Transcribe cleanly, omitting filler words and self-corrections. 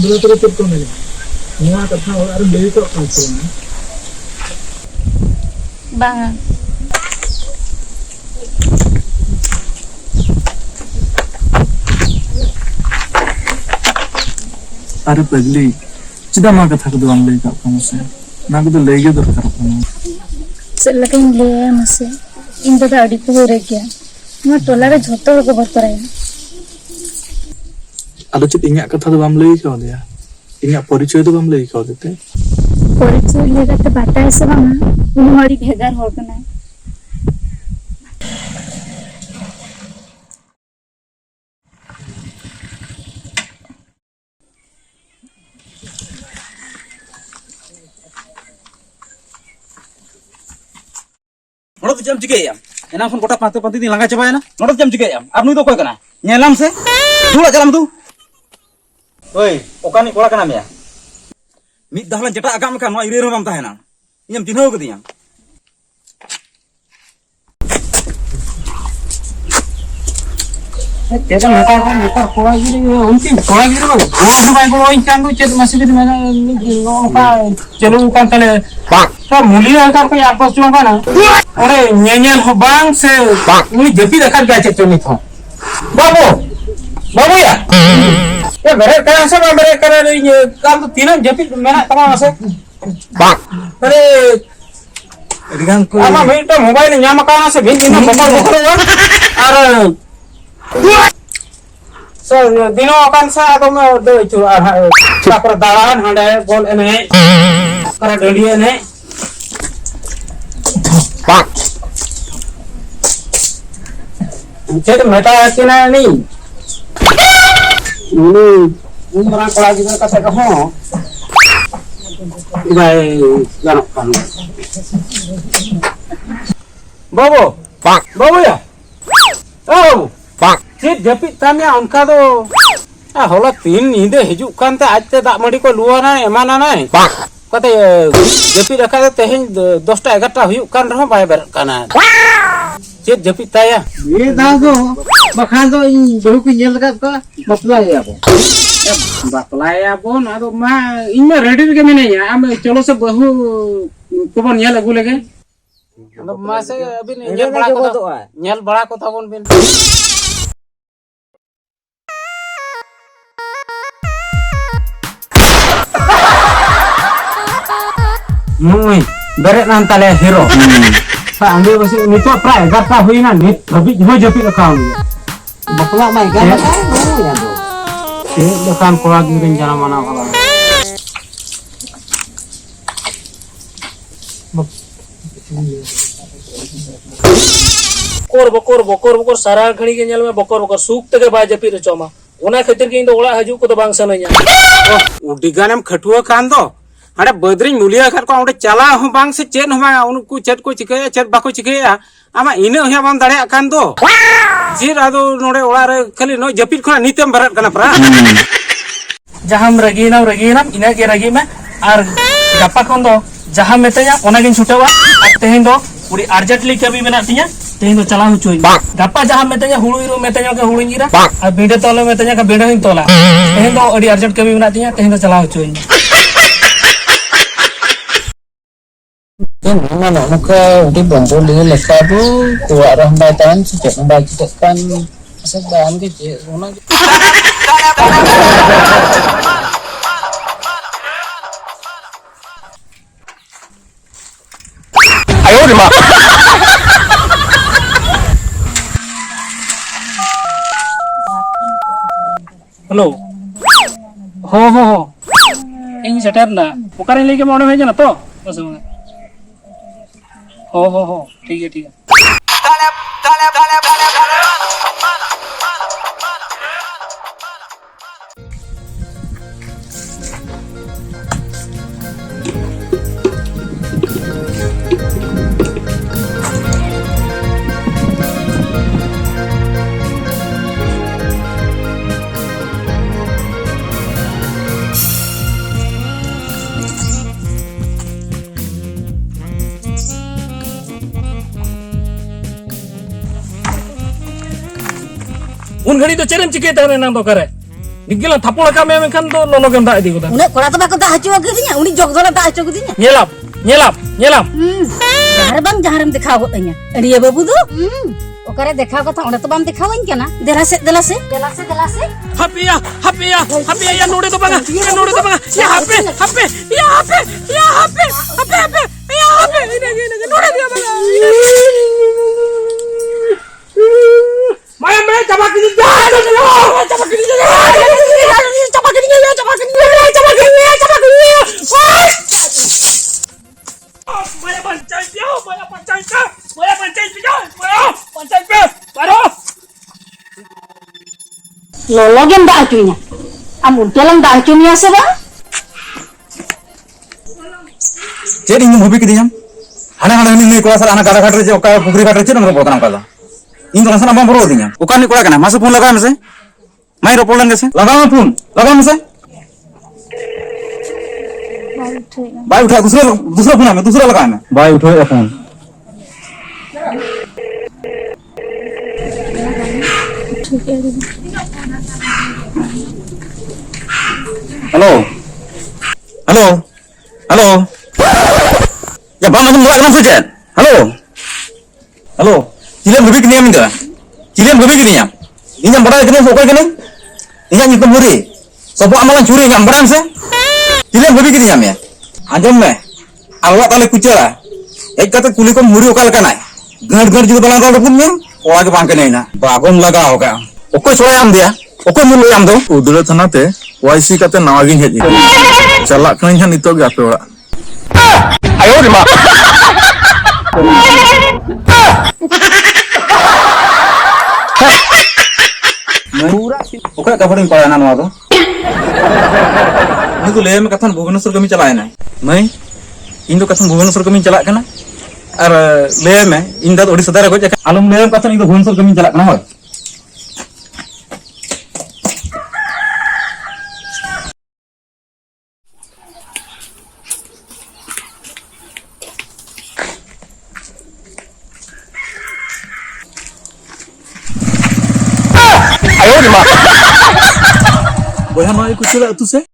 Ambil terus tuh nih. Semua kata orang beli kok langsung. Bang. Ada beli. Cida mak kata kedua beli kak kamu sih. Nak itu lagi dorkar kamu. Selain beli masih. Indo dah adik tuh regia. Mau tolar jotor ko berperai. Ada cip ingat kata kedua beli kau dia. Ingat परिचय तो हम ले कह देते परिचय लेगा तो बात है सब हम हमारी भेगार हो गना नोड़ तो जम चिके याम एना फोन कोटा पाते पाते दिन लंगा चबाय ना नोड़ तो जम चिके याम अब नुई तो कोई कना नेलाम से दूला चलाम तू ओए ओकानी कोड़ा कना मेया मिद दहलन जटा आगाम का नो इरेरो बाम ताहेना इयम चिन्हो कदिया तेरा मेटा कोड़ा गिरी उनकी कोड़ा गिरी बा वो भाई को इन चांदो चेत मसीद में का चलो कान तले तो मुली आकार को आपस जो का ना अरे न्यान्याल हो बांग से उनी जपी रखा क्या चेत नहीं था बाबू बाबू या ये मेरे कहां से मेरे कर ये काम तो तीनों जपी मेरा तमाम से अरे रिगान को आमा मैं तो मोबाइल न्याम काना से भिन दिन बकर बकर और सर दिनों अकान सा तो मैं दे छु पर दालान हंडे बॉल एने कर डलिए ने चेत मेटा किना नहीं उमरा कोड़ा गिदर कथा कहो भाई जानो कान बाबू बाबू या ओ चेत जपित तानिया उनका तो होला तीन नींदे हिजू कान ते आज ते दाग मडी को लुआ ना एमाना ना कते जपित रखा तो तेहेन 10टा 11टा हुयु कान रहो बाय बर काना चेत जपित ताया ये दादो बखान तो इन बहु को नेल का बपलाया बो ना तो मा इन में रेडी के में नहीं आम चलो से बहु को नेल अगु लगे अब मा से अभी नेल बड़ा को था बोन बिन मुई बेरे नान ताले हीरो सा अंगे बस नितो प्राय गरता हुई ना नित अभी हो जपी रखा हुई बकला माई गा या दो ए दुकान कोड़ा गिरन जाना मना वाला बकोर सारा घड़ी के नेल में बकोर सूक तक बाय जपी रचोमा ओना खातिर के इन दो ओड़ा हजू को तो बांग सनया उडिगानम खटुआ कान दो अरे बदरी मुलिया खर को चला हो बांग से चेन हो उनको चेत को चिके चेत बाको चिके आमा इने होया बाम दाड़े कान दो जीर आदो नोडे ओड़ा रे खाली नो जपित खना नितेम बरत कना प्रा जहां रगीना इना के रगी में और गप्पा खन दो जहां मेतेया ओना गिन छुटेवा तेहेन दो पूरी अर्जेंटली कभी मेना तिया तेहेन दो चला हुचोई गप्पा जहां मेतेया हुळु इरो मेतेया के हुळु इरा और बीडे तोले मेतेया के बीडे हिन तोला तेहेन दो अडी अर्जेंट कभी मेना तिया तेहेन दो चला हुचोई Mana nak ke di bangku dengan lekar tu kuat rambatan sejak membaca tekan sedang kecil mana ayo di mana hello ho ini setter na bukan lagi mau namanya na to maksudnya हो ठीक है उन घड़ी तो चरम चिके तारे नाम तो करे Digilan thapul ka me kan to lono gem da idi ko. Unek kora to bako dah hacu agaknya, uni jog dola dah hacu agaknya. Nyelap. Jaharam dekha go tanya. Dia babu tu? Okare dekha ko tha, onde to bam dekha wain kana. Delase. Happy ya node to banga. Ya happy. Ini node dia banga. Maya coba kini Lolo game dah hacunya. Amun dalam dah hacunya sebab. Jadi ini hobi kita jam. Hana ini kelas anak gara gara je, oka pukri gara je, nomor botan apa lah. Ini langsung apa baru dinya. Oka ni kelas kena, masuk phone laga mese. Main ropolan कैसे? लगाओ phone, लगाओ मसे. भाई उठा दूसरा phone है, दूसरा लगाना है. भाई उठो ये फोन. हेलो या bang aku mulai kenapa saja? Halo kalian hobi kini yang minta? Kalian hobi kini ya? Ini yang berada kini fokus kini? Ini yang itu muri sopo amalan curi yang berang se? Kalian hobi kini ya? Anjom me awak tali kucela ek kata kuli ko muri okal kana घर juga dalam kalau punya orang ke bangke nih na bagom laga hoga oke soalnya am dia oke mulu am tuh उदुरे थानाते वाईसी काते नावागिन hedge चलाक कहीं हन नितो गे आपे ओड़ा ayo di mak oke kabarin pelayanan waktu ini tuh lem katan Bhubaneswar kami calain na mai Indo katan Bhubaneswar kami calak kana ar lem Inda Odisha dara ko alum lem katan Indo Bhubaneswar kami calak kana hoy बोया माई कुछ ला तू से